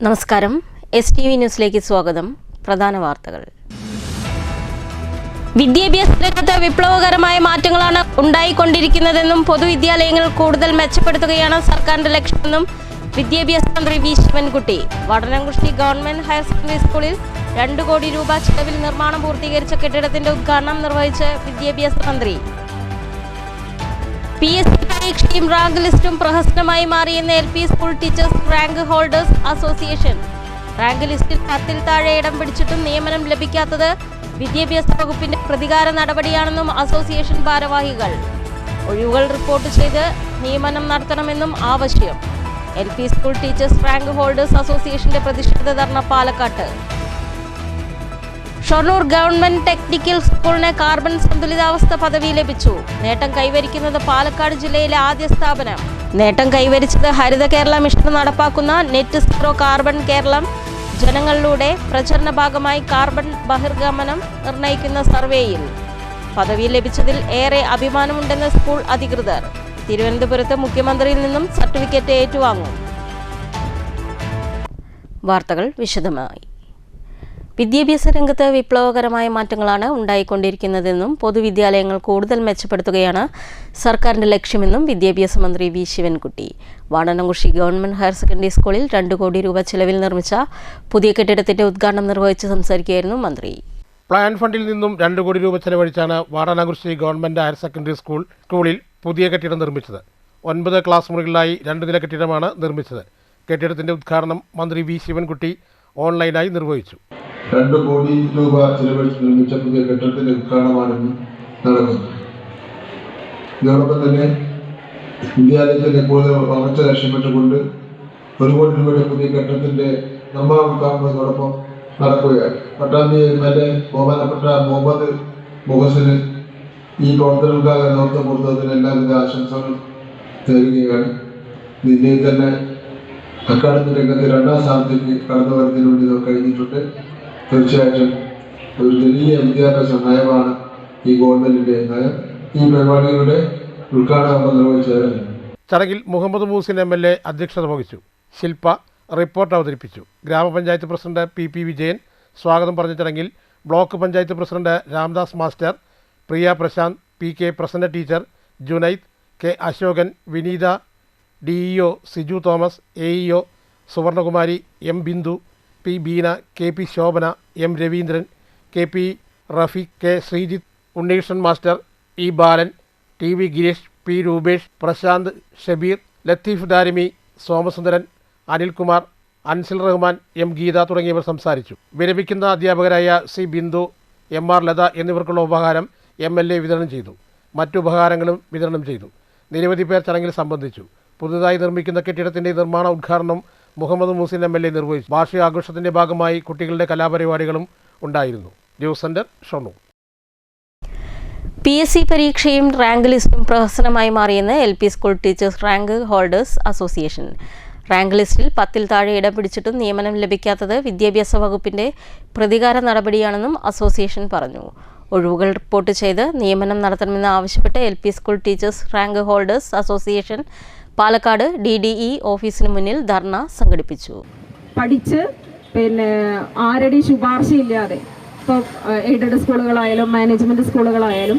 നമസ്കാരം. STV ന്യൂസിലേക്ക് സ്വാഗതം. പ്രധാന വാർത്തകൾ. വിദ്യാഭ്യാസ രംഗത്ത് വിപ്ലവകരമായ മാറ്റങ്ങളാണ് ഉണ്ടായിക്കൊണ്ടിരിക്കുന്നതെന്നും പൊതുവിദ്യാലയങ്ങൾ കൂടുതൽ മെച്ചപ്പെടുത്തുകയാണ് സർക്കാരിന്റെ ലക്ഷ്യമെന്നും വിദ്യാഭ്യാസ മന്ത്രി V Sivankutty. Vadanamkurissi government higher secondary സ്കൂളിൽ 2 കോടി രൂപ ചെലവിൽ നിർമ്മാണം പൂർത്തീകരിച്ച കെട്ടിടത്തിന്റെ ഉദ്ഘാടനം നിർവഹിച്ച് വിദ്യാഭ്യാസ മന്ത്രി. PSC പരീക്ഷയും റാങ്ക് ലിസ്റ്റും പ്രഹസനമായി മാറിയെന്ന് LP school teachers rank holders association. Rank ലിസ്റ്റിൽ 10-ൽ താഴെ ഇടം പിടിച്ചിട്ടും നിയമനം ലഭിക്കാത്തത് വിദ്യാഭ്യാസ വകുപ്പിന്റെ പ്രതികാര നടപടിയാണെന്നും അസോസിയേഷൻ ഭാരവാഹികൾ. ഒഴിവുകൾ റിപ്പോർട്ട് ചെയ്ത് നിയമനം നടത്തണമെന്നും ആവശ്യം. LP school teachers rank holders അസോസിയേഷന്റെ പ്രതിഷേധ ധർണ പാലക്കാട്ട്. ഷൊർണൂർ ഗവൺമെന്റ് ടെക്നിക്കൽ സ്കൂളിന് കാർബൺ സന്തുലിതാവസ്ഥ പദവി ലഭിച്ചു. നേട്ടം കൈവരിക്കുന്നത് പാലക്കാട് ജില്ലയിലെ ആദ്യ സ്ഥാപനം. നേട്ടം കൈവരിച്ചത് ഹരിത കേരള മിഷൻ നടപ്പാക്കുന്ന നെറ്റ് സീറോ കാർബൺ കേരളം ജനങ്ങളിലൂടെ പ്രചരണ ഭാഗമായി കാർബൺ ബഹിർഗമനം നിർണ്ണയിക്കുന്ന സർവേയിൽ. പദവി ലഭിച്ചതിൽ ഏറെ അഭിമാനമുണ്ടെന്ന് സ്കൂൾ അധികൃതർ. തിരുവനന്തപുരത്ത് മുഖ്യമന്ത്രിയിൽ നിന്നും സർട്ടിഫിക്കറ്റ് ഏറ്റുവാങ്ങും. വാർത്തകൾ വിശദമായി. വിദ്യാഭ്യാസ രംഗത്ത് വിപ്ലവകരമായ മാറ്റങ്ങളാണ് ഉണ്ടായിക്കൊണ്ടിരിക്കുന്നതെന്നും പൊതുവിദ്യാലയങ്ങൾ കൂടുതൽ മെച്ചപ്പെടുത്തുകയാണ് സർക്കാരിന്റെ ലക്ഷ്യമെന്നും വിദ്യാഭ്യാസ മന്ത്രി V Sivankutty. Vadanamkurissi government higher secondary സ്കൂളിൽ 2 കോടി രൂപ ചെലവിൽ നിർമ്മിച്ച പുതിയ കെട്ടിടത്തിന്റെ ഉദ്ഘാടനം നിർവഹിച്ച് സംസാരിക്കുകയായിരുന്നു മന്ത്രി. പ്ലാൻ ഫണ്ടിൽ നിന്നും 2 കോടി രൂപ ചെലവഴിച്ചാണ് വാടനംകുഷ്ടി ഗവൺമെന്റ് ഹയർ സെക്കൻഡറി സ്കൂളിൽ പുതിയ കെട്ടിടം നിർമ്മിച്ചത്. 9 ക്ലാസ് മുറികളിലായി 2 നില കെട്ടിടമാണ് നിർമ്മിച്ചത്. കെട്ടിടത്തിന്റെ ഉദ്ഘാടനം മന്ത്രി വി ശിവൻകുട്ടി ഓൺലൈനായി നിർവഹിച്ചു. 2 കോടി രൂപ ചെലവഴിച്ച് നിർമ്മിച്ച പുതിയ കെട്ടിടത്തിന്റെ ഉദ്ഘാടനമാണ് നടക്കുന്നത്. ഇതോടൊപ്പം തന്നെ വിദ്യാലയത്തിന്റെ കൂടുതൽ വളർച്ച ലക്ഷ്യമിട്ടുകൊണ്ട് 1 കോടി രൂപയുടെ പുതിയ കെട്ടിടത്തിന്റെ നിർമ്മാണ ഉദ്ഘാടനത്തോടൊപ്പം നടക്കുകയാണ്. പട്ടാമ്പി എംഎൽഎ ബഹുമാനപ്പെട്ട മുഹമ്മദ് മുഹസിന് ഈ പ്രവർത്തനങ്ങൾക്കാകെ നേതൃത്വം കൊടുത്തതിന് എല്ലാവിധ ആശംസകളും നേരുകയാണ്. ഇന്ത്യയിൽ തന്നെ അക്കാദമിക് രംഗത്ത് 2ാം സ്ഥാനത്തേക്ക് കടന്നു വരുന്നതിന് വേണ്ടി നമുക്ക് കഴിഞ്ഞിട്ടുണ്ട്. തീർച്ചയായിട്ടും ഒരു വലിയ വിദ്യാഭ്യാസ നയമാണ് ഈ ഗവൺമെന്റിന്റെ നയം. ഈ പരിപാടിയുടെ ഉദ്ഘാടനം നിർവഹിച്ചായിരുന്നു. ചടങ്ങിൽ മുഹമ്മദ് മൂസിൻ MLA അധ്യക്ഷത വഹിച്ചു. ശില്പ റിപ്പോർട്ട് അവതരിപ്പിച്ചു. ഗ്രാമപഞ്ചായത്ത് പ്രസിഡന്റ് PP വിജയൻ സ്വാഗതം പറഞ്ഞ ചടങ്ങിൽ block panchayat president Ramdas master, Priya Prashanth, PK Prasanna teacher, Junaid, K Ashokan, Vineetha, DEO Siju Thomas, AEO Suvarnakumari, M Bindu, P Beena, KP Shobhana, M Raveendran, KP Rafeeq, K Sreejith, Unneeshan master, E Balan, TV Girish, P Rupesh, Prashanth, Shabeer, Latheef Darimi, Somasundaran, Anilkumar, Ansil Rahman, M Geetha തുടങ്ങിയവർ സംസാരിച്ചു. വിരമിക്കുന്ന അധ്യാപകരായ C ബിന്ദു, MR ലത എന്നിവർക്കുള്ള ഉപഹാരം MLA വിതരണം ചെയ്തു. മറ്റു ഉപഹാരങ്ങളും വിതരണം ചെയ്തു. നിരവധി പേർ ചടങ്ങിൽ സംബന്ധിച്ചു. പുതുതായി നിർമ്മിക്കുന്ന കെട്ടിടത്തിന്റെ നിർമ്മാണ ഉദ്ഘാടനം മുഹമ്മദ് മൂസിൻ MLA നിർവഹിച്ചു. വാർഷികാഘോഷത്തിന്റെ ഭാഗമായി കുട്ടികളുടെ കലാപരിപാടികളും ഉണ്ടായിരുന്നു. News centre, Shoranur. PSC പരീക്ഷയും റാങ്ക് ലിസ്റ്റും പ്രഹസനമായി മാറിയെന്ന് LP school teachers rank holders association. Rank ലിസ്റ്റിൽ 10-ൽ താഴെ ഇടം പിടിച്ചിട്ടും നിയമനം ലഭിക്കാത്തത് വിദ്യാഭ്യാസ വകുപ്പിന്റെ പ്രതികാര നടപടിയാണെന്നും അസോസിയേഷൻ പറഞ്ഞു. ഒഴിവുകൾ റിപ്പോർട്ട് ചെയ്ത് നിയമനം നടത്തണമെന്ന് ആവശ്യപ്പെട്ട് LP school teachers rank holders association Palakkad DDE ഓഫീസിന് മുന്നിൽ ധർണ സംഘടിപ്പിച്ചു. പഠിച്ച് ആരുടെയും ശുപാർശയില്ലാതെ ഇപ്പോൾ എയ്ഡഡ് സ്കൂളുകളായാലും മാനേജ്മെന്റ് സ്കൂളുകളായാലും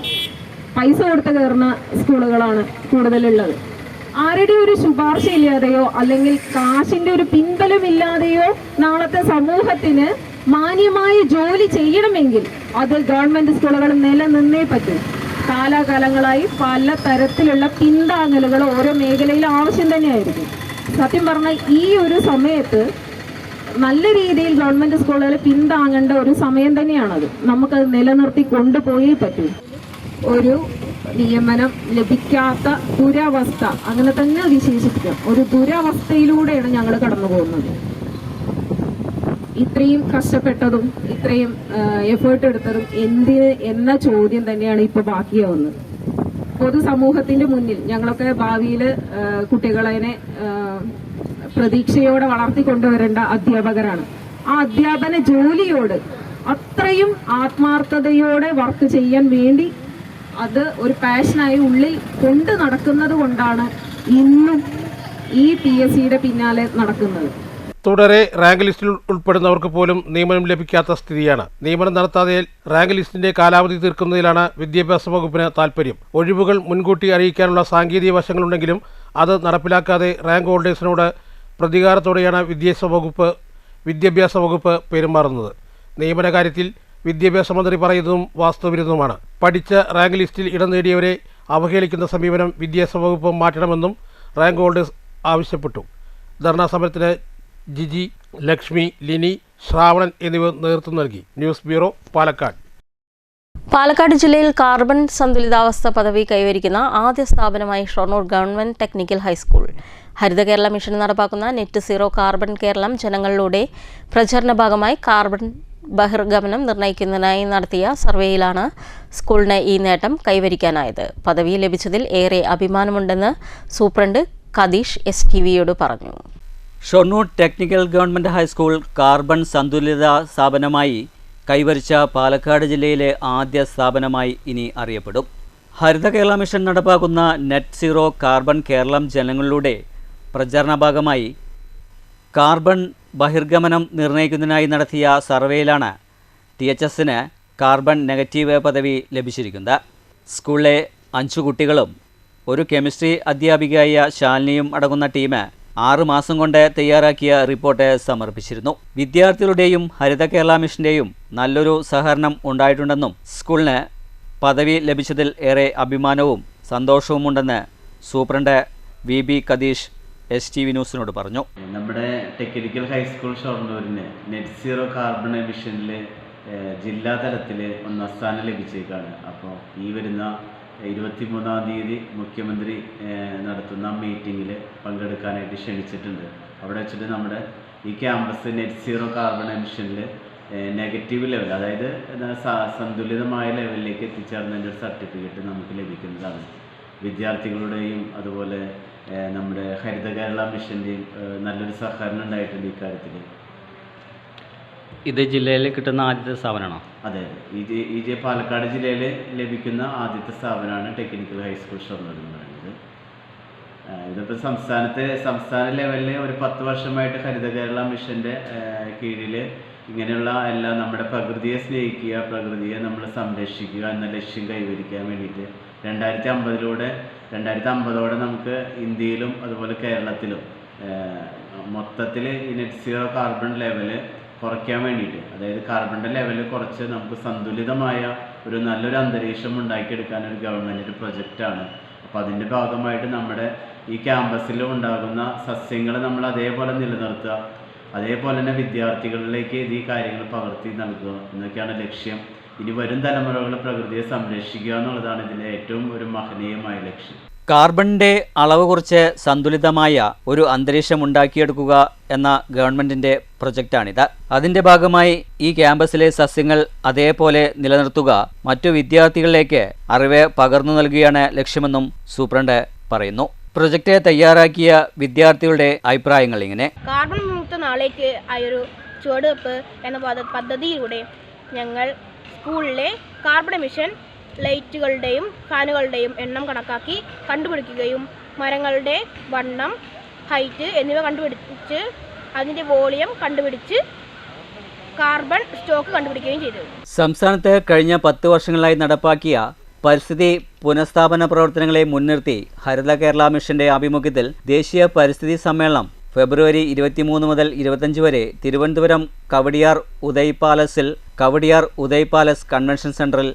പൈസ കൊടുത്ത് കയറുന്ന സ്കൂളുകളാണ് കൂടുതലുള്ളത്. ആരുടെയും ഒരു ശുപാർശയില്ലാതെയോ അല്ലെങ്കിൽ കാശിന്റെ ഒരു പിൻബലമില്ലാതെയോ നാളത്തെ സമൂഹത്തിന് മാന്യമായ ജോലി ചെയ്യണമെങ്കിൽ അത് ഗവൺമെന്റ് സ്കൂളുകൾ നിലനിന്നേ പറ്റൂ. കാലാകാലങ്ങളായി പല തരത്തിലുള്ള പിന്താങ്ങലുകൾ ഓരോ മേഖലയിൽ ആവശ്യം തന്നെയായിരിക്കും. സത്യം പറഞ്ഞാൽ ഈ ഒരു സമയത്ത് നല്ല രീതിയിൽ ഗവൺമെന്റ് സ്കൂളുകളെ പിന്താങ്ങേണ്ട ഒരു സമയം തന്നെയാണത്. നമുക്കത് നിലനിർത്തി കൊണ്ടുപോയേ പറ്റൂ. ഒരു നിയമനം ലഭിക്കാത്ത ദുരവസ്ഥ, അങ്ങനെ തന്നെ വിശേഷിപ്പിക്കാം, ഒരു ദുരവസ്ഥയിലൂടെയാണ് ഞങ്ങൾ കടന്നു പോകുന്നത്. ഇത്രയും കഷ്ടപ്പെട്ടതും ഇത്രയും എഫേർട്ട് എടുത്തതും എന്തിന് എന്ന ചോദ്യം തന്നെയാണ് ഇപ്പോൾ ബാക്കിയാവുന്നത്. പൊതുസമൂഹത്തിന്റെ മുന്നിൽ ഞങ്ങളൊക്കെ ഭാവിയിൽ കുട്ടികളെ പ്രതീക്ഷയോടെ വളർത്തിക്കൊണ്ടുവരേണ്ട അധ്യാപകരാണ്. ആ അധ്യാപന ജോലിയോട് അത്രയും ആത്മാർത്ഥതയോടെ വർക്ക് ചെയ്യാൻ വേണ്ടി അത് ഒരു പാഷനായി ഉള്ളിൽ കൊണ്ട് നടക്കുന്നത് കൊണ്ടാണ് ഇന്നും ഈ PSCയുടെ പിന്നാലെ നടക്കുന്നത്. തുടരെ റാങ്ക് ലിസ്റ്റിൽ ഉൾപ്പെടുന്നവർക്ക് പോലും നിയമനം ലഭിക്കാത്ത സ്ഥിതിയാണ്. നിയമനം നടത്താതെ റാങ്ക് ലിസ്റ്റിന്റെ കാലാവധി തീർക്കുന്നതിലാണ് വിദ്യാഭ്യാസ വകുപ്പിന് താൽപ്പര്യം. ഒഴിവുകൾ മുൻകൂട്ടി അറിയിക്കാനുള്ള സാങ്കേതിക വശങ്ങളുണ്ടെങ്കിലും അത് നടപ്പിലാക്കാതെ റാങ്ക് ഹോൾഡേഴ്സിനോട് പ്രതികാരത്തോടെയാണ് വിദ്യാഭ്യാസ വകുപ്പ് പെരുമാറുന്നത്. നിയമന കാര്യത്തിൽ വിദ്യാഭ്യാസ മന്ത്രി പറയുന്നതും വാസ്തവവിരുദ്ധവുമാണ്. പഠിച്ച റാങ്ക് ലിസ്റ്റിൽ ഇടം നേടിയവരെ അവഹേളിക്കുന്ന സമീപനം വിദ്യാഭ്യാസ വകുപ്പ് മാറ്റണമെന്നും റാങ്ക് ഹോൾഡേഴ്സ് ആവശ്യപ്പെട്ടു. ധർണാ സമരത്തിന് ജിജി, ലക്ഷ്മി, ലിനി, ശ്രാവണൻ എന്നിവർ നേതൃത്വം നൽകി. News bureau, Palakkad. പാലക്കാട് ജില്ലയിൽ കാർബൺ സന്തുലിതാവസ്ഥ പദവി കൈവരിക്കുന്ന ആദ്യ സ്ഥാപനമായി ഷൊർണൂർ ഗവൺമെന്റ് ടെക്നിക്കൽ ഹൈസ്കൂൾ. ഹരിത കേരള മിഷൻ നടപ്പാക്കുന്ന നെറ്റ് സീറോ കാർബൺ കേരളം ജനങ്ങളിലൂടെ പ്രചരണ ഭാഗമായി കാർബൺ ബഹിർഗമനം നിർണ്ണയിക്കുന്നതിനായി നടത്തിയ സർവേയിലാണ് സ്കൂളിന് ഈ നേട്ടം കൈവരിക്കാനായത്. പദവി ലഭിച്ചതിൽ ഏറെ അഭിമാനമുണ്ടെന്ന് സൂപ്രണ്ട് കദീഷ് STVയോട് പറഞ്ഞു. Shoranur technical government high school carbon സന്തുലിത സ്ഥാപനമായി കൈവരിച്ച പാലക്കാട് ജില്ലയിലെ ആദ്യ സ്ഥാപനമായി ഇനി അറിയപ്പെടും. ഹരിത കേരള മിഷൻ നടപ്പാക്കുന്ന നെറ്റ് സീറോ കാർബൺ കേരളം ജനങ്ങളിലൂടെ പ്രചരണ ഭാഗമായി കാർബൺ ബഹിർഗമനം നിർണ്ണയിക്കുന്നതിനായി നടത്തിയ സർവേയിലാണ് THSന് കാർബൺ നെഗറ്റീവ് പദവി ലഭിച്ചിരിക്കുന്നത്. സ്കൂളിലെ 5 കുട്ടികളും ഒരു കെമിസ്ട്രി അധ്യാപികയായ ശാലിനിയും അടങ്ങുന്ന ടീം 6 മാസം കൊണ്ട് തയ്യാറാക്കിയ റിപ്പോർട്ട് സമർപ്പിച്ചിരുന്നു. വിദ്യാർത്ഥികളുടെയും ഹരിത കേരള മിഷൻ്റെയും നല്ലൊരു സഹകരണം ഉണ്ടായിട്ടുണ്ടെന്നും സ്കൂളിന് പദവി ലഭിച്ചതിൽ ഏറെ അഭിമാനവും സന്തോഷവുമുണ്ടെന്ന് സൂപ്രണ്ട് VB കദീഷ് STV ന്യൂസിനോട് പറഞ്ഞു. നമ്മുടെ ടെക്നിക്കൽ ഹൈസ്കൂൾ ഷൊർണൂരിന് നെറ്റ് സീറോ കാർബൺ എമിഷനിൽ ജില്ലാ തലത്തിൽ 1ാം സ്ഥാനം ലഭിച്ചേക്കാണ്. അപ്പോൾ ഈ വരുന്ന 23-ാം തീയതി മുഖ്യമന്ത്രി നടത്തുന്ന മീറ്റിങ്ങിൽ പങ്കെടുക്കാനായിട്ട് ക്ഷണിച്ചിട്ടുണ്ട്. അവിടെ വെച്ചിട്ട് നമ്മുടെ ഈ ക്യാമ്പസ് നെറ്റ് സീറോ കാർബൺ എമിഷനിൽ നെഗറ്റീവ് ലെവൽ, അതായത് സന്തുലിതമായ ലെവലിലേക്ക് എത്തിച്ചേർന്നതിൻ്റെ ഒരു സർട്ടിഫിക്കറ്റ് നമുക്ക് ലഭിക്കുന്നതാണ്. വിദ്യാർത്ഥികളുടെയും അതുപോലെ നമ്മുടെ ഹരിത കേരള മിഷൻ്റെയും നല്ലൊരു സഹകരണം ഉണ്ടായിട്ടുണ്ട് ഇക്കാര്യത്തിൽ. ഇത് ജില്ലയിൽ കിട്ടുന്ന ആദ്യത്തെ സ്ഥാപനമാണോ? അതെ, ഈ പാലക്കാട് ജില്ലയിൽ ലഭിക്കുന്ന ആദ്യത്തെ സ്ഥാപനമാണ് ടെക്നിക്കൽ ഹൈസ്കൂൾ ഷൊർണൂർ എന്ന് പറയുന്നത്. ഇതിപ്പോൾ സംസ്ഥാന ലെവലിൽ ഒരു 10 വർഷമായിട്ട് ഹരിത കേരള മിഷൻ്റെ കീഴിൽ ഇങ്ങനെയുള്ള എല്ലാം നമ്മുടെ പ്രകൃതിയെ സ്നേഹിക്കുക, പ്രകൃതിയെ നമ്മൾ സംരക്ഷിക്കുക എന്ന ലക്ഷ്യം കൈവരിക്കാൻ വേണ്ടിയിട്ട് 2050 നമുക്ക് ഇന്ത്യയിലും അതുപോലെ കേരളത്തിലും മൊത്തത്തിൽ ഈ നെറ്റ് സീറോ കാർബൺ ലെവല് കുറയ്ക്കാൻ വേണ്ടിയിട്ട്, അതായത് കാർബണിൻ്റെ ലെവൽ കുറച്ച് നമുക്ക് സന്തുലിതമായ ഒരു നല്ലൊരു അന്തരീക്ഷം ഉണ്ടാക്കിയെടുക്കാൻ ഒരു ഗവൺമെൻറ് പ്രൊജക്റ്റാണ്. അപ്പോൾ അതിൻ്റെ ഭാഗമായിട്ട് നമ്മുടെ ഈ ക്യാമ്പസിൽ ഉണ്ടാകുന്ന സസ്യങ്ങൾ നമ്മൾ അതേപോലെ നിലനിർത്തുക, അതേപോലെ തന്നെ വിദ്യാർത്ഥികളിലേക്ക് ഈ കാര്യങ്ങൾ പകർത്തി നൽകുക എന്നൊക്കെയാണ് ലക്ഷ്യം. ഇനി വരും തലമുറകൾ പ്രകൃതിയെ സംരക്ഷിക്കുക എന്നുള്ളതാണ് ഇതിൻ്റെ ഏറ്റവും ഒരു മഹനീയമായ ലക്ഷ്യം. കാർബണിൻ്റെ അളവ് കുറച്ച് സന്തുലിതമായ ഒരു അന്തരീക്ഷം ഉണ്ടാക്കിയെടുക്കുക എന്ന ഗവൺമെൻറ്റിൻ്റെ പ്രൊജക്റ്റാണിത്. അതിൻ്റെ ഭാഗമായി ഈ ക്യാമ്പസിലെ സസ്യങ്ങൾ അതേപോലെ നിലനിർത്തുക, മറ്റു വിദ്യാർത്ഥികളിലേക്ക് അറിവ് പകർന്നു നൽകുകയാണ് ലക്ഷ്യമെന്നും സൂപ്രണ്ട് പറയുന്നു. പ്രൊജക്റ്റ് തയ്യാറാക്കിയ വിദ്യാർത്ഥികളുടെ അഭിപ്രായങ്ങൾ ഇങ്ങനെ. കാർബൺ വിമുക്ത നാളേക്ക് ആയൊരു ചുവടുവെപ്പ് എന്ന പദ്ധതിയിലൂടെ ഞങ്ങൾ സ്കൂളിലെ കാർബൺ എമിഷൻ ലൈറ്റുകളുടെയും ഫാനുകളുടെയും എണ്ണം കണക്കാക്കി കണ്ടുപിടിക്കുകയും മരങ്ങളുടെ വണ്ണം, ഹൈറ്റ് എന്നിവ കണ്ടുപിടിച്ച് അതിൻ്റെ വോളിയം കണ്ടുപിടിച്ച് കാർബൺ സ്റ്റോക്ക് കണ്ടുപിടിക്കുകയും ചെയ്തു. സംസ്ഥാനത്ത് കഴിഞ്ഞ 10 വർഷങ്ങളായി നടപ്പാക്കിയ പരിസ്ഥിതി പുനഃസ്ഥാപന പ്രവർത്തനങ്ങളെ മുൻനിർത്തി ഹരിത കേരള മിഷന്റെ ആഭിമുഖ്യത്തിൽ ദേശീയ പരിസ്ഥിതി സമ്മേളനം ഫെബ്രുവരി 23 മുതൽ 25 വരെ തിരുവനന്തപുരം കവടിയാർ ഉദയ് പാലസ് കൺവെൻഷൻ സെന്ററിൽ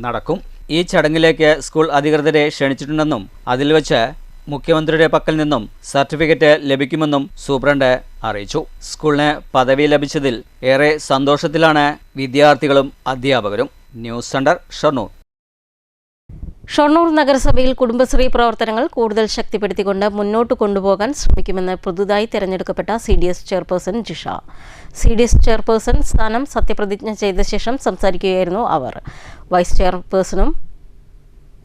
നടക്കും. ഈ ചടങ്ങിലേക്ക് സ്കൂൾ അധികൃതരെ ക്ഷണിച്ചിട്ടുണ്ടെന്നും അതിൽ വെച്ച് മുഖ്യമന്ത്രിയുടെ പക്കൽ നിന്നും സർട്ടിഫിക്കറ്റ് ലഭിക്കുമെന്നും സൂപ്രണ്ട് അറിയിച്ചു. സ്കൂളിന് പദവി ലഭിച്ചതിൽ ഏറെ സന്തോഷത്തിലാണ് വിദ്യാർത്ഥികളും അധ്യാപകരും. News centre, Shoranur. ഷൊർണൂർ നഗരസഭയിൽ കുടുംബശ്രീ പ്രവർത്തനങ്ങൾ കൂടുതൽ ശക്തിപ്പെടുത്തിക്കൊണ്ട് മുന്നോട്ട് കൊണ്ടുപോകാൻ ശ്രമിക്കുമെന്ന് പുതുതായി തിരഞ്ഞെടുക്കപ്പെട്ട CDS chairperson Jisha. CDS chairperson സ്ഥാനം സത്യപ്രതിജ്ഞ ചെയ്ത ശേഷം സംസാരിക്കുകയായിരുന്നു അവർ. വൈസ് ചെയർപേഴ്സണും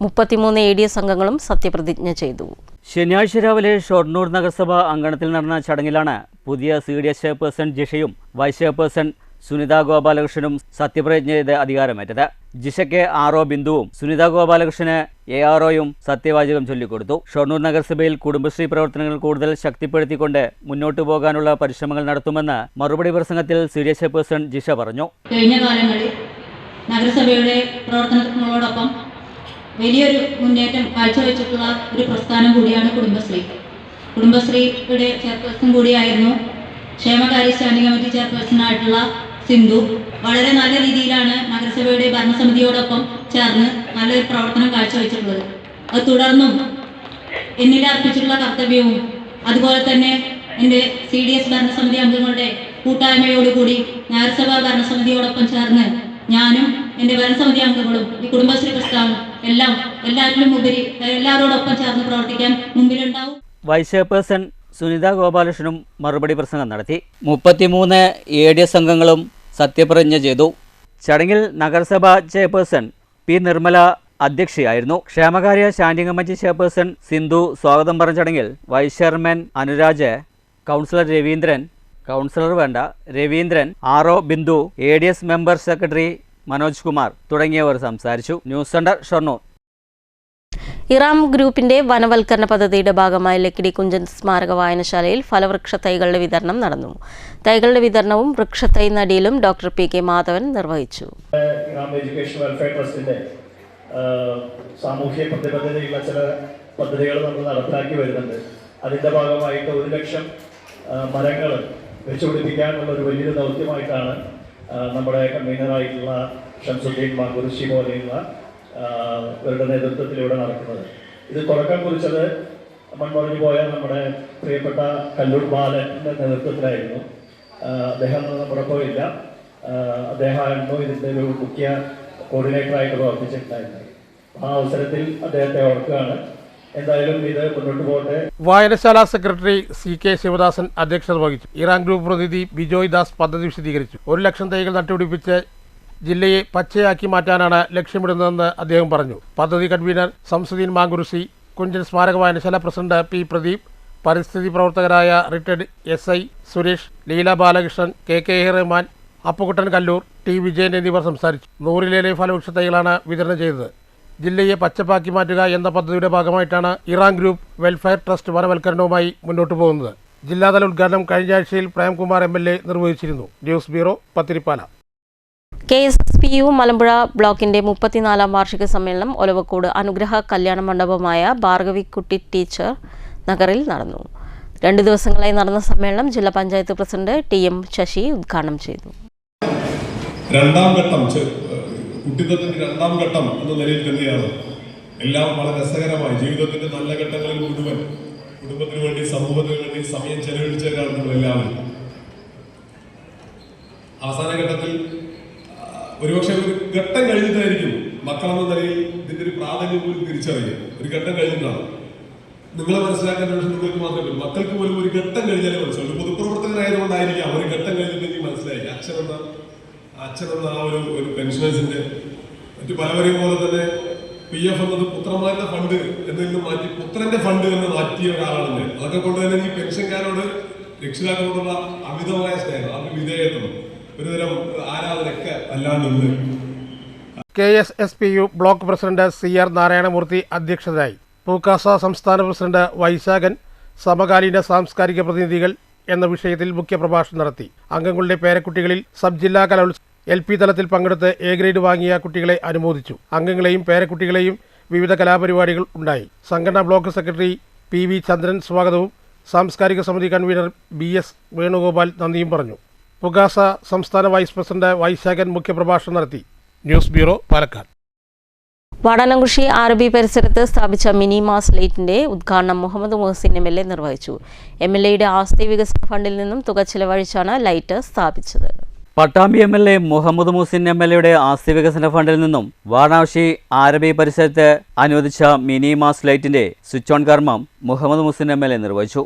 33 ADS അംഗങ്ങളും സത്യപ്രതിജ്ഞ ചെയ്തു. ശനിയാഴ്ച രാവിലെ ഷൊർണൂർ നഗരസഭ അങ്കണത്തിൽ നടന്ന ചടങ്ങിലാണ് പുതിയ CDS ചെയർപേഴ്സൺ ജിഷയും വൈസ് ചെയർപേഴ്സൺ സുനിത ഗോപാലകൃഷ്ണനും സത്യപ്രതിജ്ഞ ചെയ്ത് അധികാരമേറ്റത്. ജിഷയ്ക്ക് RO ബിന്ദുവും സുനിത ഗോപാലകൃഷ്ണന് AROയും സത്യവാചകം ചൊല്ലിക്കൊടുത്തു. ഷൊർണൂർ നഗരസഭയിൽ കുടുംബശ്രീ പ്രവർത്തനങ്ങൾ കൂടുതൽ ശക്തിപ്പെടുത്തിക്കൊണ്ട് മുന്നോട്ടു പോകാനുള്ള പരിശ്രമങ്ങൾ നടത്തുമെന്ന് മറുപടി പ്രസംഗത്തിൽ CDA ചെയർപേഴ്സൺ ജിഷ പറഞ്ഞു. കഴിഞ്ഞ കാലങ്ങളിൽ നഗരസഭയുടെ പ്രവർത്തനങ്ങളോടൊപ്പം വലിയൊരു മുന്നേറ്റം കാഴ്ചവെച്ചിട്ടുള്ള ഒരു പ്രസ്ഥാനം കൂടിയാണ് കുടുംബശ്രീ. കുടുംബശ്രീയുടെ ചെയർപേഴ്സൺ കൂടിയായിരുന്നു ക്ഷേമകാര്യ സ്റ്റാൻഡിംഗ് കമ്മിറ്റി ചെയർപേഴ്സണായിട്ടുള്ള സിന്ധു. വളരെ നല്ല രീതിയിലാണ് നഗരസഭയുടെ ഭരണസമിതിയോടൊപ്പം ചേർന്ന് നല്ലൊരു പ്രവർത്തനം കാഴ്ചവെച്ചിട്ടുള്ളത്. അത് തുടർന്നും എന്നിൽ അർപ്പിച്ചിട്ടുള്ള കർത്തവ്യവും അതുപോലെ തന്നെ എൻ്റെ CDS ഭരണസമിതി അംഗങ്ങളുടെ കൂട്ടായ്മയോടുകൂടി നഗരസഭാ ഭരണസമിതിയോടൊപ്പം ചേർന്ന് ഞാനും എൻ്റെ ഭരണസമിതി അംഗങ്ങളും ഈ കുടുംബശ്രീ പ്രസ്ഥാനം എല്ലാവരിലും ഉപരി എല്ലാവരോടൊപ്പം ചേർന്ന് പ്രവർത്തിക്കാൻ മുമ്പിലുണ്ടാവും. വൈസ് ചെയർപേഴ്സൺ സുനിത ഗോപാലകൃഷ്ണനും മറുപടി പ്രസംഗം നടത്തി. 33 ADS അംഗങ്ങളും സത്യപ്രതിജ്ഞ ചെയ്തു. ചടങ്ങിൽ നഗരസഭാ ചെയർപേഴ്സൺ P. നിർമ്മല അധ്യക്ഷയായിരുന്നു. ക്ഷേമകാര്യ സ്റ്റാൻഡിംഗ് കമ്മിറ്റി ചെയർപേഴ്സൺ സിന്ധു സ്വാഗതം പറഞ്ഞ ചടങ്ങിൽ vice chairman Anuraj, councillor Raveendran, RO Bindu, ADS member secretary Manoj Kumar തുടങ്ങിയവർ സംസാരിച്ചു. News centre, Shoranur. ഇറാം ഗ്രൂപ്പിന്റെ വനവൽക്കരണ പദ്ധതിയുടെ ഭാഗമായി ലക്കിടി കുഞ്ചൻ സ്മാരക വായനശാലയിൽ ഫലവൃക്ഷ തൈകളുടെ വിതരണം നടന്നു. തൈകളുടെ വിതരണവും വൃക്ഷത്തൈ നടീലും ഡോക്ടർ PK മാധവൻ നിർവഹിച്ചു. ഇറാം എഡ്യൂക്കേഷൻ വെൽഫെയർ ട്രസ്റ്റിന്റെ സാമൂഹ്യ പ്രതിബദ്ധതയുള്ള ചില പദ്ധതികൾ നമ്മൾ നടപ്പിലാക്കി വരുന്നുണ്ട്. അതിന്റെ ഭാഗമായിട്ട് 1 ലക്ഷം മരങ്ങൾ വെച്ചുപിടിപ്പിക്കാനുള്ള ഒരു വലിയൊരു ദൗത്യമായിട്ടാണ് നമ്മുടെ കൺവീനറായിട്ടുള്ള ഷംസുദ്ദീൻ മാങ്കുറിശി പോലെയുള്ള ഇവരുടെ നേതൃത്വത്തിൽ ഇവിടെ നടക്കുന്നത്. ഇത് തുടക്കം കുറിച്ചത് മൺമറഞ്ഞു പോയ നമ്മുടെ പ്രിയപ്പെട്ട കല്ലൂർ ബാലന്റെ നേതൃത്വത്തിലായിരുന്നു. അദ്ദേഹം നമ്മുടെ ഇപ്പോൾ ഇല്ല. അദ്ദേഹമായിരുന്നു ഇതിൻ്റെ ഒരു മുഖ്യ കോർഡിനേറ്ററായിട്ട് പ്രവർത്തിച്ചിട്ടുണ്ടായിരുന്നത്. ആ അവസരത്തിൽ അദ്ദേഹത്തെ ഓർക്കുകയാണ്. എന്തായാലും ഇത് മുന്നോട്ട് പോകട്ടെ. വായനശാല സെക്രട്ടറി CK ശിവദാസൻ അധ്യക്ഷത വഹിച്ചു. ഇറാൻ ഗ്രൂപ്പ് പ്രതിനിധി ബിജോയ് ദാസ് പദ്ധതി വിശദീകരിച്ചു. 1 ലക്ഷം തൈകൾ നട്ടുപിടിപ്പിച്ച് ജില്ലയെ പച്ചയാക്കി മാറ്റാനാണ് ലക്ഷ്യമിടുന്നതെന്ന് അദ്ദേഹം പറഞ്ഞു. പദ്ധതി കൺവീനർ ശംസുദ്ദീൻ മാങ്കുറിശി, കുഞ്ചൻ സ്മാരക വായനശാല പ്രസിഡന്റ് P. പ്രദീപ്, പരിസ്ഥിതി പ്രവർത്തകരായ retired SI Suresh, Leela Balakrishnan, KK Rahman, Appukuttan Kallur, T. Vijayan എന്നിവർ സംസാരിച്ചു. 100 ഫലവൃക്ഷ തൈകളാണ് വിതരണം ചെയ്തത്. ജില്ലയെ പച്ചപ്പാക്കി മാറ്റുക എന്ന പദ്ധതിയുടെ ഭാഗമായിട്ടാണ് ഇറാൻ ഗ്രൂപ്പ് വെൽഫെയർ ട്രസ്റ്റ് വനവൽക്കരണവുമായി മുന്നോട്ട് പോകുന്നത്. ജില്ലാതല ഉദ്ഘാടനം കഴിഞ്ഞ ആഴ്ചയിൽ പ്രേംകുമാർ MLA നിർവഹിച്ചിരുന്നു. News bureau, Pathirippala. KSSPU Malampuzha ബ്ലോക്കിന്റെ 34ാം വാർഷിക സമ്മേളനം ഒലവക്കോട് അനുഗ്രഹ കല്യാണ മണ്ഡപമായ ഭാർഗവിക്കുട്ടി ടീച്ചർ നഗറിൽ നടന്നു. 2 ദിവസങ്ങളായി നടന്ന സമ്മേളനം ജില്ലാ പഞ്ചായത്ത് പ്രസിഡന്റ് TM ശശി ഉദ്ഘാടനം ചെയ്തു. കുട്ടിത്വത്തിന്റെ 2ാം ഘട്ടം എന്ന നിലയിൽ തന്നെയാണ് എല്ലാം വളരെ രസകരമായി ജീവിതത്തിന്റെ നല്ല ഘട്ടങ്ങളിൽ മുഴുവൻ കുടുംബത്തിന് വേണ്ടി, സമൂഹത്തിന് വേണ്ടി സമയം ചെലവഴിച്ചവരാണ് നമ്മളെല്ലാവരും. അവസാന ഘട്ടത്തിൽ ഒരുപക്ഷെ ഒരു ഘട്ടം കഴിഞ്ഞിട്ടായിരിക്കും മക്കളെന്ന നിലയിൽ ഇതിന്റെ ഒരു പ്രാധാന്യം പോലും തിരിച്ചറിയുക. ഒരു ഘട്ടം കഴിഞ്ഞിട്ടാണ് നിങ്ങളെ മനസ്സിലാക്കാൻ നിങ്ങൾക്ക് മാത്രമേ മക്കൾക്ക് പോലും ഒരു ഘട്ടം കഴിഞ്ഞാലേ മനസ്സിലാവും. പൊതുപ്രവർത്തകരായതുകൊണ്ടായിരിക്കാം ഒരു ഘട്ടം കഴിഞ്ഞിട്ട് മനസ്സിലായി അച്ഛനെന്ന ആ ഒരു പെൻഷനേഴ്സിന്റെ മറ്റു പലവരെയും പോലെ തന്നെ PF എന്നത് പുത്രന്മാരുടെ ഫണ്ട് എന്നതിൽ നിന്ന് മാറ്റി പുത്രന്റെ ഫണ്ട് എന്ന് മാറ്റിയ ഒരാളാണ്. അതൊക്കെ കൊണ്ട് തന്നെ ഈ പെൻഷൻകാരോട് രക്ഷിതാക്കളോടുള്ള അമിതമായ സ്നേഹം, അവരുടെ വിധേയത്വം, ഒരുതരം ആരാധനയൊക്കെ അല്ലാണ്ടുണ്ട്. KSSPU block president CR Narayanamoorthy അധ്യക്ഷതയായി. പൂക്കാസ സംസ്ഥാന പ്രസിഡന്റ് വൈശാഖൻ സമകാലീന സാംസ്കാരിക പ്രതിനിധികൾ എന്ന വിഷയത്തിൽ മുഖ്യപ്രഭാഷണം നടത്തി. അംഗങ്ങളുടെ പേരക്കുട്ടികളിൽ സബ് ജില്ലാ കലോത്സവം LP തലത്തിൽ പങ്കെടുത്ത് A ഗ്രേഡ് വാങ്ങിയ കുട്ടികളെ അനുമോദിച്ചു. അംഗങ്ങളെയും പേരക്കുട്ടികളെയും വിവിധ കലാപരിപാടികൾ ഉണ്ടായി. സംഘടനാ ബ്ലോക്ക് സെക്രട്ടറി PV ചന്ദ്രൻ സ്വാഗതവും സാംസ്കാരിക സമിതി കൺവീനർ BS വേണുഗോപാൽ നന്ദിയും പറഞ്ഞു. പുകാസ സംസ്ഥാന വൈസ് പ്രസിഡന്റ് വൈശാഖൻ മുഖ്യപ്രഭാഷണം നടത്തി. News bureau, Palakkad. Vadanamkurissi RB പരിസരത്ത് സ്ഥാപിച്ച മിനി മാസ് ലൈറ്റിന്റെ ഉദ്ഘാടനം മുഹമ്മദ് മുഹസിൻ MLA നിർവഹിച്ചു. MLAയുടെ ആസ്തി വികസന ഫണ്ടിൽ നിന്നും തുക ചിലവഴിച്ചാണ് ലൈറ്റ് സ്ഥാപിച്ചത്. പട്ടാമ്പി MLA മുഹമ്മദ് മുഹസിൻ MLAയുടെ ആസ്തി വികസന ഫണ്ടിൽ നിന്നും വാടാനംകുറിശി RB പരിസരത്ത് അനുവദിച്ച മിനി മാസ് ലൈറ്റിന്റെ സ്വിച്ച് ഓൺ കർമ്മം മുഹമ്മദ് മുഹസിൻ MLA നിർവഹിച്ചു.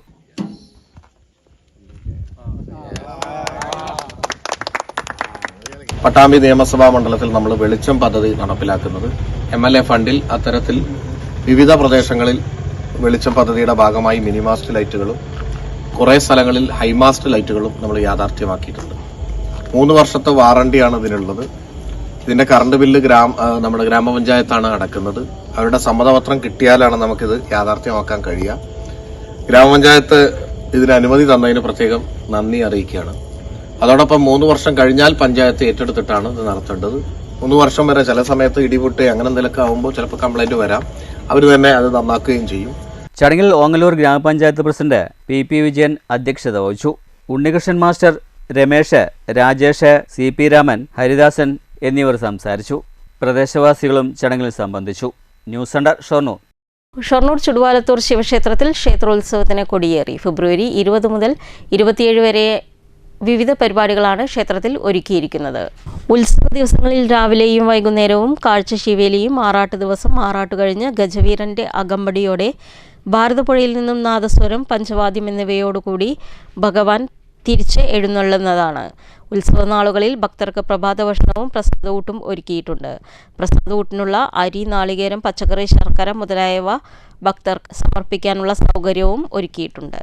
പട്ടാമ്പി നിയമസഭാ മണ്ഡലത്തിൽ നമ്മൾ വെളിച്ചം പദ്ധതി നടപ്പിലാക്കുന്നത് MLA ഫണ്ടിൽ അത്തരത്തിൽ വിവിധ പ്രദേശങ്ങളിൽ വെളിച്ചം പദ്ധതിയുടെ ഭാഗമായി മിനിമാസ്റ്റ് ലൈറ്റുകളും കുറേ സ്ഥലങ്ങളിൽ ഹൈമാസ്റ്റ് ലൈറ്റുകളും നമ്മൾ യാഥാർത്ഥ്യമാക്കിയിട്ടുണ്ട്. 3 വർഷത്തെ വാറണ്ടിയാണ് ഇതിനുള്ളത്. ഇതിന്റെ കറണ്ട് ബില്ല് നമ്മുടെ ഗ്രാമപഞ്ചായത്താണ് അടക്കുന്നത്. അവരുടെ സമ്മതപത്രം കിട്ടിയാലാണ് നമുക്കിത് യാഥാർത്ഥ്യമാക്കാൻ കഴിയുക. ഗ്രാമപഞ്ചായത്ത് ഇതിന് അനുമതി തന്നതിന് പ്രത്യേകം നന്ദി അറിയിക്കുകയാണ്. അതോടൊപ്പം 3 വർഷം കഴിഞ്ഞാൽ പഞ്ചായത്ത് ഏറ്റെടുത്തിട്ടാണ് ഇത് നടത്തേണ്ടത്. 3 വർഷം വരെ ചില സമയത്ത് ഇടിപൊട്ടി അങ്ങനെ എന്തെങ്കിലുമൊക്കെ ആകുമ്പോൾ ചിലപ്പോൾ കംപ്ലൈന്റ് വരാം. അവർ തന്നെ അത് നന്നാക്കുകയും ചെയ്യും. ചടങ്ങിൽ ഓങ്ങല്ലൂർ ഗ്രാമപഞ്ചായത്ത് പ്രസിഡന്റ് PP വിജയൻ അധ്യക്ഷത വഹിച്ചു. ഉണ്ണികൃഷ്ണൻ മാസ്റ്റർ, രമേശ്, രാജേഷ്, CP രാമൻ, ഹരിദാസൻ എന്നിവർ സംസാരിച്ചു. പ്രദേശവാസികളും ചടങ്ങിൽ സംബന്ധിച്ചു. News centre, Shoranur. ഷൊർണൂർ ചുടുവാലത്തൂർ ശിവക്ഷേത്രത്തിൽ ക്ഷേത്രോത്സവത്തിന് കൊടിയേറി. ഫെബ്രുവരി 20 മുതൽ 27 വരെ വിവിധ പരിപാടികളാണ് ക്ഷേത്രത്തിൽ ഒരുക്കിയിരിക്കുന്നത്. ഉത്സവ ദിവസങ്ങളിൽ രാവിലെയും വൈകുന്നേരവും കാഴ്ചശീവേലിയും, ആറാട്ട് ദിവസം ആറാട്ട് കഴിഞ്ഞ് ഗജവീരന്റെ അകമ്പടിയോടെ ഭാരതപ്പുഴയിൽ നിന്നും നാദസ്വരം, പഞ്ചവാദ്യം എന്നിവയോടുകൂടി ഭഗവാൻ തിരിച്ച് എഴുന്നള്ളുന്നതാണ്. ഉത്സവ നാളുകളിൽ ഭക്തർക്ക് പ്രഭാതഭക്ഷണവും പ്രസാദഊട്ടും ഒരുക്കിയിട്ടുണ്ട്. പ്രസാദഊട്ടിനുള്ള അരി, നാളികേരം, പച്ചക്കറി, ശർക്കര മുതലായവ ഭക്തർക്ക് സമർപ്പിക്കാനുള്ള സൗകര്യവും ഒരുക്കിയിട്ടുണ്ട്.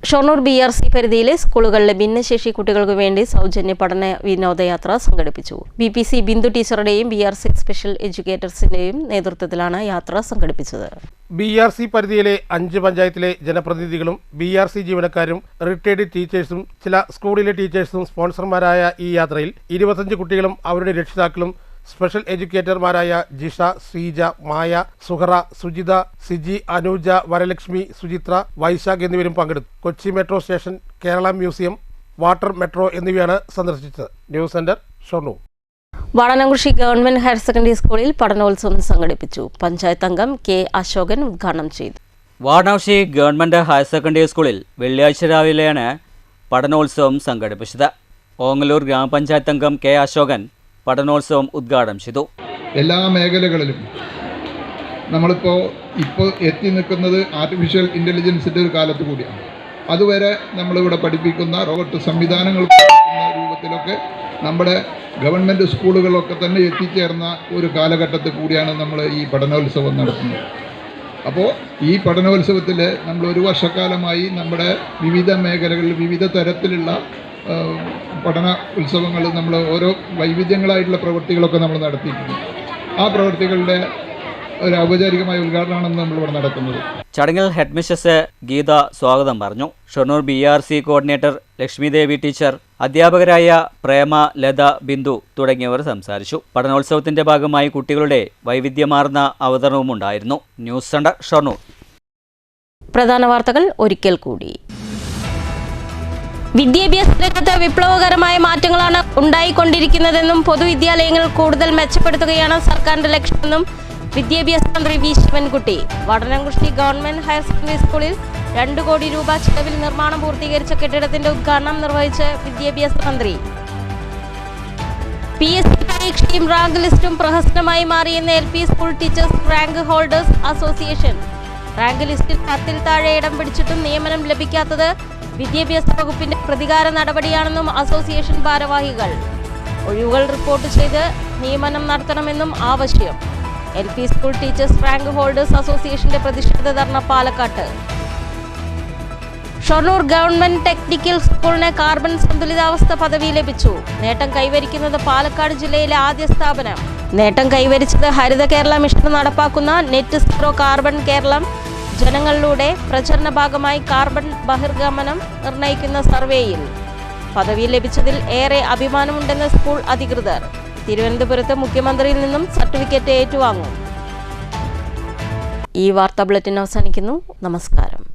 ഷൊർണൂർ BRC പരിധിയിലെ സ്കൂളുകളിലെ ഭിന്നശേഷി കുട്ടികൾക്ക് വേണ്ടി സൗജന്യ പഠന വിനോദയാത്ര സംഘടിപ്പിച്ചു. BPC ബിന്ദു ടീച്ചറുടെയും BRC സ്പെഷ്യൽ എഡ്യൂക്കേറ്റേഴ്സിന്റെയും നേതൃത്വത്തിലാണ് യാത്ര സംഘടിപ്പിച്ചത്. BRC പരിധിയിലെ 5 പഞ്ചായത്തിലെ ജനപ്രതിനിധികളും BRC ജീവനക്കാരും റിട്ടയർഡ് ടീച്ചേഴ്സും ചില സ്കൂളിലെ ടീച്ചേഴ്സും സ്പോൺസർമാരായ ഈ യാത്രയിൽ 25 കുട്ടികളും അവരുടെ രക്ഷിതാക്കളും സ്പെഷ്യൽ എഡ്യൂക്കേറ്റർമാരായ ജിഷ, ശ്രീജ, മായ, സുഹറ, സുജിത, സിജി, അനുജ, വരലക്ഷ്മി, സുചിത്ര, വൈശാഖ് എന്നിവരും പങ്കെടുത്തു. Kochi metro station, Kerala museum, water metro എന്നിവയാണ് സന്ദർശിച്ചത്. News centre, Shoranur. Vadanamkurussi government higher secondary സ്കൂളിൽ പഠനോത്സവം സംഘടിപ്പിച്ചു. പഞ്ചായത്ത് അംഗം K. അശോകൻ ഉദ്ഘാടനം ചെയ്തു. വാടനംകുറിശി ഗവൺമെന്റ് ഹയർ സെക്കൻഡറി സ്കൂളിൽ വെള്ളിയാഴ്ച രാവിലെയാണ് പഠനോത്സവം സംഘടിപ്പിച്ചത്. ഓങ്ങല്ലൂർ ഗ്രാമപഞ്ചായത്ത് അംഗം K. അശോകൻ പഠനോത്സവം ഉദ്ഘാടനം ചെയ്തു. എല്ലാ മേഖലകളിലും ഇപ്പോൾ എത്തി നിൽക്കുന്നത് ആർട്ടിഫിഷ്യൽ ഇൻ്റലിജൻസിൻ്റെ ഒരു കാലത്ത് കൂടിയാണ്. അതുവരെ നമ്മളിവിടെ പഠിപ്പിക്കുന്ന റോബോട്ട് സംവിധാനങ്ങൾ രൂപത്തിലൊക്കെ നമ്മുടെ ഗവൺമെൻറ് സ്കൂളുകളൊക്കെ തന്നെ എത്തിച്ചേർന്ന ഒരു കാലഘട്ടത്തിൽ കൂടിയാണ് നമ്മൾ ഈ പഠനോത്സവം നടത്തുന്നത്. അപ്പോൾ ഈ പഠനോത്സവത്തിൽ നമ്മൾ 1 വർഷക്കാലമായി നമ്മുടെ വിവിധ മേഖലകളിൽ വിവിധ തരത്തിലുള്ള പഠന ഉത്സവങ്ങൾ നമ്മൾ ഓരോ വൈവിധ്യങ്ങളായിട്ടുള്ള പ്രവൃത്തികളൊക്കെ നമ്മൾ നടത്തിയിട്ടുണ്ട്. ആ പ്രവൃത്തികളുടെ ഒരു ഔപചാരികമായ ഉദ്ഘാടനമാണ് നമ്മളിവിടെ നടക്കുന്നത്. ചടങ്ങിൽ ഹെഡ്മിസ്ട്രസ് ഗീത സ്വാഗതം പറഞ്ഞു. ഷൊർണൂർ BRC കോർഡിനേറ്റർ ലക്ഷ്മി ദേവി ടീച്ചർ, അധ്യാപകരായ പ്രേമ, ലത, ബിന്ദു തുടങ്ങിയവർ സംസാരിച്ചു. പഠനോത്സവത്തിന്റെ ഭാഗമായി കുട്ടികളുടെ വൈവിധ്യമാർന്ന അവതരണവും ഉണ്ടായിരുന്നു. News centre, Shoranur. പ്രധാന വാർത്തകൾ ഒരിക്കൽ കൂടി. വിദ്യാഭ്യാസ രംഗത്ത് വിപ്ലവകരമായ മാറ്റങ്ങളാണ് ഉണ്ടായിക്കൊണ്ടിരിക്കുന്നതെന്നും പൊതുവിദ്യാലയങ്ങൾ കൂടുതൽ മെച്ചപ്പെടുത്തുകയാണ് സർക്കാരിന്റെ ലക്ഷ്യമെന്നും വിദ്യാഭ്യാസ മന്ത്രി V. Sivankutty. Vadanamkurussi government higher secondary സ്കൂളിൽ 2 കോടി രൂപ ചെലവിൽ നിർമ്മാണം പൂർത്തീകരിച്ച കെട്ടിടത്തിന്റെ ഉദ്ഘാടനം നിർവഹിച്ച് വിദ്യാഭ്യാസ മന്ത്രി. PSC പരീക്ഷയും റാങ്ക് ലിസ്റ്റും പ്രഹസനമായി മാറിയെന്ന് LP school teachers rank holders association. Rank ലിസ്റ്റിൽ 10-ൽ താഴെ ഇടം പിടിച്ചിട്ടും നിയമനം ലഭിക്കാത്തത് വിദ്യാഭ്യാസ വകുപ്പിന്റെ പ്രതികാര നടപടിയാണെന്നും അസോസിയേഷൻ ഭാരവാഹികൾ. ഒഴിവുകൾ റിപ്പോർട്ട് ചെയ്ത് നിയമനം നടത്തണമെന്നും ആവശ്യം. LP school teachers rank holders അസോസിയേഷന്റെ പ്രതിഷേധ ധർണ പാലക്കാട്ട്. ഷൊർണൂർ ഗവൺമെന്റ് ടെക്നിക്കൽ സ്കൂളിന് കാർബൺ സന്തുലിതാവസ്ഥ പദവി ലഭിച്ചു. നേട്ടം കൈവരിക്കുന്നത് പാലക്കാട് ജില്ലയിലെ ആദ്യ സ്ഥാപനം. നേട്ടം കൈവരിച്ചത് ഹരിത കേരള മിഷൻ നടപ്പാക്കുന്ന നെറ്റ് സീറോ കാർബൺ കേരളം ജനങ്ങളിലൂടെ പ്രചരണ ഭാഗമായി കാർബൺ ബഹിർഗമനം നിർണ്ണയിക്കുന്ന സർവേയിൽ. പദവി ലഭിച്ചതിൽ ഏറെ അഭിമാനമുണ്ടെന്ന് സ്കൂൾ അധികൃതർ. തിരുവനന്തപുരത്ത് മുഖ്യമന്ത്രിയിൽ നിന്നും സർട്ടിഫിക്കറ്റ് ഏറ്റുവാങ്ങും. ഈ വാർത്താ ബുള്ളറ്റിൻ അവസാനിക്കുന്നു. നമസ്കാരം.